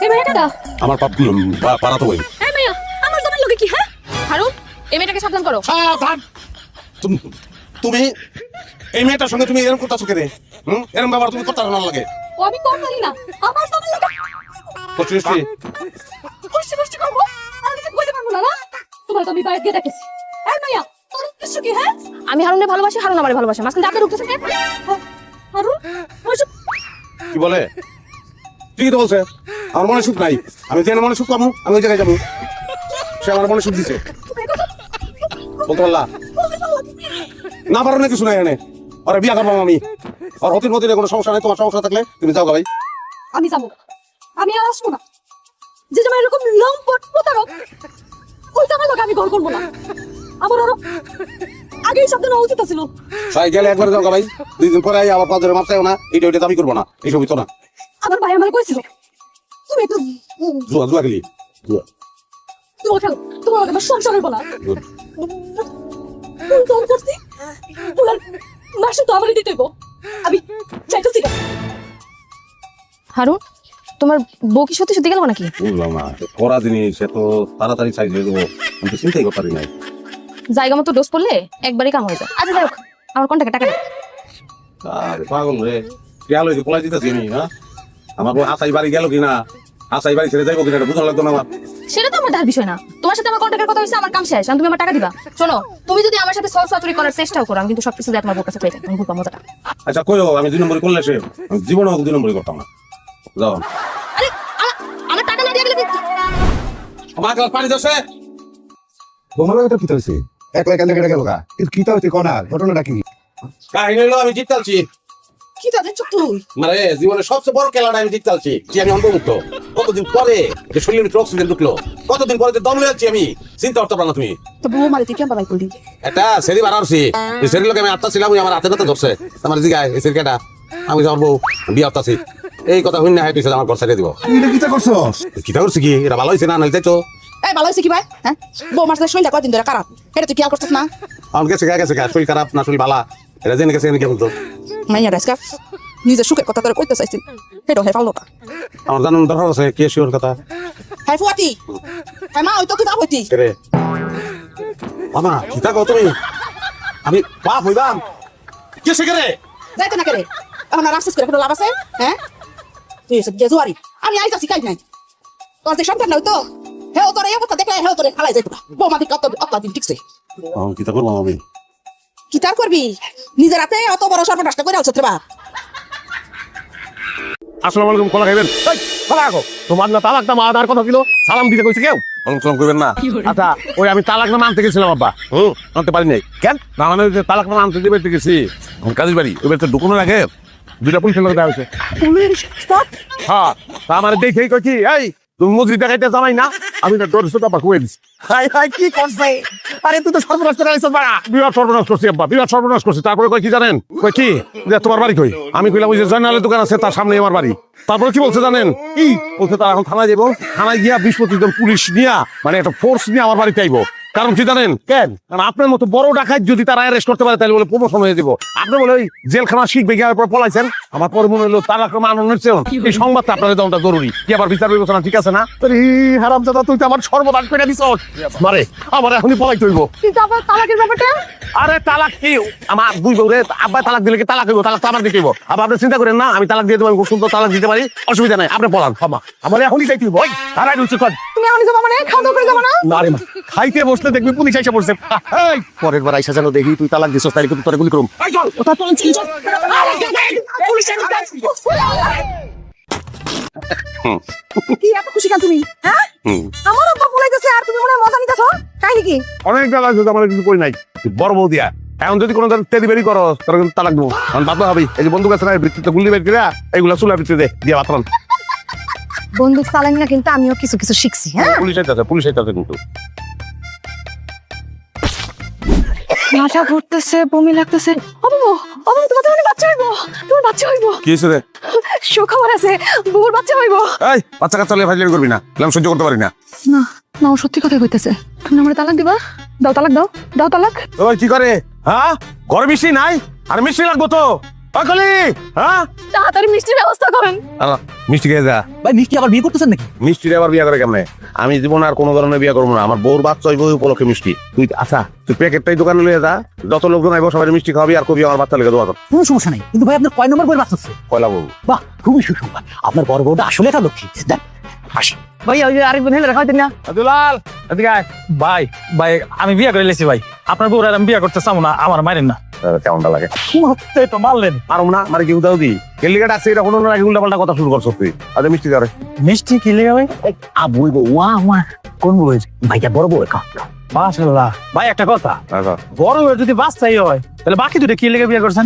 এই মেয়ে কাটা আমার পাপ পারা তো বই। এই মেয়ে আমার জামাই লোকে কি হ্যাঁ হারুন এই মেয়েটাকে সাবধান করো। সাবধান। তুমি এই মেয়েটার সঙ্গে তুমি এরকম করতেছো কেন? এরকম ব্যাপার তুমি করতে না লাগে। ও আমি কোন জানি না আমার জামাই লোকে কষ্ট কষ্ট করবো আর কিছু কইতে পারবো না না তোমার তো আমি বাইরে দিয়ে দেখেছি। এই মেয়ে তোর উদ্দেশ্য কি হ্যাঁ? আমি হারুনকে ভালোবাসি, হারুন আমারে ভালোবাসে, মাঝখানে আপনি ঢুকতেছেন কেন? হারুন ওইসব কি বলে? ঠিকই তো বলছে। আমার মনে সুখ নাই, আমি যেন মনে সুখ পাবো আমি ওই জায়গায় যাবো। সে আমার মনে সুখ দিছে বলতে পারলা না পারো না কিছু নাই এনে ওরা বিয়া করবো আমি। আর হতির মতির কোনো সমস্যা নেই, তোমার সমস্যা থাকলে তুমি যাও ভাই। আমি যাবো আমি আর আসবো না। যে জামাই এরকম লম্পট প্রতারক ওই জামাই লোক আমি ঘর করবো না। আমার আরো আগেই সাবধান হওয়া উচিত ছিল। তাই গেলে একবার যাও ভাই, 2 দিন পরে আমার পা ধরে মাপতেও না, এটা ওইটা দাবি করবো না, এইসব হইতো না। আমার ভাই আমার কইছিল তুমি একটু জুয়া খেলি তোমার খেলো তোমার আমার সংসার হইব না। ফোন করছি তোমার মাসে তো আমার দিতে হইব। আমি চাইতেছি না। হারুন তোমার বউ কি সত্যি সত্যি গেল নাকি? বুঝলাম না, করা জিনিস এত তাড়াতাড়ি সাইজ হয়ে যাবো আমি তো চিন্তাই করতে পারি নাই। জায়গা মতো ডোজ পড়লে একবারই কাম হয়ে যায়। আচ্ছা যাই হোক আমার কন্টাক্টে টাকা দে। আরে পাগল রে, গেল যে পোলাই দিতেছি আমি। হ্যাঁ আমার বউ আশাই বাড়ি গেল কিনা, আশাই বাড়ি ছেড়ে যাইবো কিনা এটা বুঝতে লাগতো না আমার। সেটা তো আমার দেখার বিষয় না। তোমার সাথে আমার কন্টাক্টের কথা হইছে, আমার কাম শেষ, তুমি আমার টাকা দিবা। শোনো তুমি যদি আমার সাথে সলসাতুরি করার চেষ্টাও করো আমি কিন্তু সবকিছু দিয়ে তোমার বউর কাছে পেয়ে যাই, আমি বুঝবা মজাটা। আচ্ছা কই আমি 2 নম্বরে করলে সে জীবনে 2 নম্বরে করতাম না। যাও আরে আমার টাকা না দিয়ে গেলে আমার গ্লাস পানি দাও। তোমার তো কি হইছে? একলা কেন কেটে গেল গা? কি তো হইছে কোনা? ঘটনাটা কি? কাহিনী হলো আমি জিততালছি। কি তাদের চুপ তুই মানে জীবনের সবচেয়ে বড় খেলাটা আমি জিততালছি যে আমি অন্তর্মুক্ত। কতদিন পরে যে শরীরের ভিতরে অক্সিজেন ঢুকলো, কতদিন পরে যে দম লয়ে যাচ্ছি আমি, চিন্তা করতে পারো না তুমি। তো বউ মারে তুই কেমন বাই করলি? একটা সেরি বার আসছি, এই সেরির লোকে আমি আটটা ছিলাম, আমার হাতে নাতে ধরছে। আমার জিগায় এই সেরি কেটা, আমি যাওয়ার বউ বিয়ে আটটাছি। এই কথা হইনা হাইটিছে আমার ঘর ছেড়ে দিব। তুই এটা কি করছস? কিতা করছি কি? এটা ভালো হয়েছে না নাই তো? এই ভালো হইছে কি ভাই হ্যাঁ? বউ মার সাথে শরীরটা কয়দিন ধরে খারাপ এটা তুই খেয়াল করছিস না? আমার গেছে শরীর খারাপ না শরীর ভালা এটা জেনে গেছে আমি কেমন তো। মাইয়া রাইসকা নিজের সুখের কথা তোরা কইতে চাইছিস এটা হে পারলো না। আমার জানার দরকার আছে কে শিওর কথা। হ্যাঁ ফুয়াতি হ্যাঁ মা ওই তো তুই বাপ হইতি কে রে মামা কিতা কও তুমি? আমি বাপ হইবাম কে সে রে? যাইতে না করে এখন আর আফসোস করে কোনো লাভ আছে হ্যাঁ? তুই এসব গেজুয়ারি আমি আইতাছি কাজ নাই তোর যে সন্তান নয় তো হে তোর এই অবস্থা দেখলে হে তোর ফালাই যাইতো না। বউ মাদি কত দিন ঠিকছে আমি কিতা করবো আমি? কি তার করবি নিজের হাতে অত বড় সর্বনাশটা করে আলছ রে বাপ। আসসালামু আলাইকুম, কলা খাইবেন? এই কলা রাখো। তোমার না তালাক নামা আনার কথা ছিল, সালাম দিতে কইছে কেউ? সালাম করবেন না। আচ্ছা ওই আমি তালাক নামা আনতে গেছিলাম আব্বা, আনতে পারি নাই কেন? না মানে যে তালাক নামা আনতে দিবে গেছি কাজের বাড়ি, ওই বাড়িতে ঢুকানোর আগে 2টা পুলিশের লোক দেওয়া হয়েছে। হ্যাঁ তা আমার দেখেই কই কি এই তুমি মজুরি দেখাইতে জামাই না, আমি না ডর সুতা পা কুয়ে দিছি। হাই হাই কি করছে? আরে তুই তো সর্বনাশ করে আইছিস বাড়া। বিরাট সর্বনাশ করছি আব্বা, বিরাট সর্বনাশ করছি। তারপরে কই কি জানেন? কই কি যে তোমার বাড়ি কই? আমি কইলাম ওই যে জয়নালের দোকান আছে তার সামনে আমার বাড়ি। তারপরে কি বলছে জানেন? কি বলছে? তারা এখন থানায় যাবো, থানায় গিয়া 20-25 জন পুলিশ নিয়া মানে একটা ফোর্স নিয়ে আমার বাড়িতে আইবো। কারণ কি জানেন কেন? কারণ আপনার মতো বড় ডাকাত যদি তারা অ্যারেস্ট করতে পারে তাহলে বলে প্রমোশন হয়ে দিব। আপনি বলে ওই জেলখানা শিখবে গিয়ে পর পলাইছেন, আমার পরে মনে হলো তালাক নামা আনানোর চেয়ে এই সংবাদটা আপনাদের দেওয়াটা জরুরি। কি আবার বিচার বিবেচনা ঠিক আছে না? হারামজাদা তুই তো আমার সর্বনাশ করে দিছ মারে, আমার এখনই পলাইতে হইব। কিন্তু আবার তালাকের ব্যাপারটা? আরে তালাক কি আমার দুই বউ রে, আব্বা তালাক দিলে কি তালাক হইব? তালাক তো আমার দিতে হইব। আবার আপনি চিন্তা করেন না আমি তালাক দিয়ে দেবো, আমি খুব সুন্দর তালাক দিতে পারি, অসুবিধা নাই। আপনি পলান ক্ষমা, আমার এখনই যাইতে হইব। ওই হারাই রয়েছে কর তুমি এখনই যাবা মানে খাওয়া দাওয়া করে যাবা না? না রে মা, খাইতে বসলে দেখবি পুলিশ এসে পড়ছে। এই পরের বার আইসা যেন দেখি তুই তালাক দিছস তাই কিন্তু তোরে গুলি করুম। এই চল ওটা তো ছিল চল। কি এত খুশি কেন তুমি হ্যাঁ? আমার আব্বা বলাইতেছে আর তুমি মনে হয় মজা নিতেছো কাহিনী কি? অনেক বেলা আছে আমার কিছু কই নাই, বড় বউ দিয়া এখন যদি কোনো তেদি বেরি করো তোর কিন্তু তালাক দেবো। কারণ বাধ্য হবি এই যে বন্দুক আছে না বৃত্তিতে গুলি বের করে এইগুলা চুলা ভিতরে দিয়া বাতরান। বন্দুক চালানি না কিন্তু আমিও কিছু কিছু শিখছি। হ্যাঁ পুলিশ আইতাছে কিন্তু মাথা ঘুরতেছে, বমি লাগতেছে। তোমার বাচ্চা হইব, তোমার বাচ্চা হইব। কি হয়েছে রে? সুখবর আছে, বউর বাচ্চা হইব। এই বাচ্চা কাচ্চা ফাইজলামি করবি না, আমি সহ্য করতে পারি না। না না ও সত্যি কথাই কইতেছে। তুমি আমার তালাক দিবা? দাও তালাক, দাও দাও তালাক। ওই কি করে? হ্যাঁ ঘরে মিষ্টি নাই? আর মিষ্টি লাগবো তো কলি হ্যাঁ তাড়াতাড়ি মিষ্টির ব্যবস্থা করেন। মিষ্টি খেয়ে যা। ভাই মিষ্টি আবার বিয়ে করতেছেন নাকি? মিষ্টি আবার বিয়ে করে কেমনে? আমি জীবন আর কোনো ধরনের বিয়ে করবো না। আমার বউর বাচ্চা হইব ওই উপলক্ষে মিষ্টি। তুই আচ্ছা তুই প্যাকেটটাই দোকানে লিয়ে যা, যত লোকজন আইব সবাই মিষ্টি খাওয়াবি আর কবি আমার বাচ্চা লেগে দোয়া কর। কোনো সমস্যা নাই, কিন্তু ভাই আপনার কয় নম্বর বই বাঁচাচ্ছে? কয়লা বউ বাহ, খুবই সুসংবাদ। আপনার বড় বউটা আসলে একটা লক্ষ্মী। দেখ হাসি। ভাই ওই যে আরেকজন হেলে রাখা না। দুলাল এদিকে আয়। ভাই ভাই আমি বিয়ে করে লেছি ভাই, আপনার বউর আর আমি বিয়ে করতে চাবো না, আমার মারেন না। কেমনটা লাগে? এই তো মারলেন। পারো না মানে কি উদাও দি গেলিগা ডাকছে এটা কোনো না উল্টা পাল্টা কথা শুরু করছো তুই। আচ্ছা মিষ্টি ধরে মিষ্টি কি লেগে ভাই? আবুল বউ আমার কোন বউ? ভাইটা বড় বউ। মাশাআল্লাহ। ভাই একটা কথা, আচ্ছা বড় হয়ে যদি বাচ্চাই হয় তাহলে বাকি দুটো কি লেগে বিয়ে করছেন?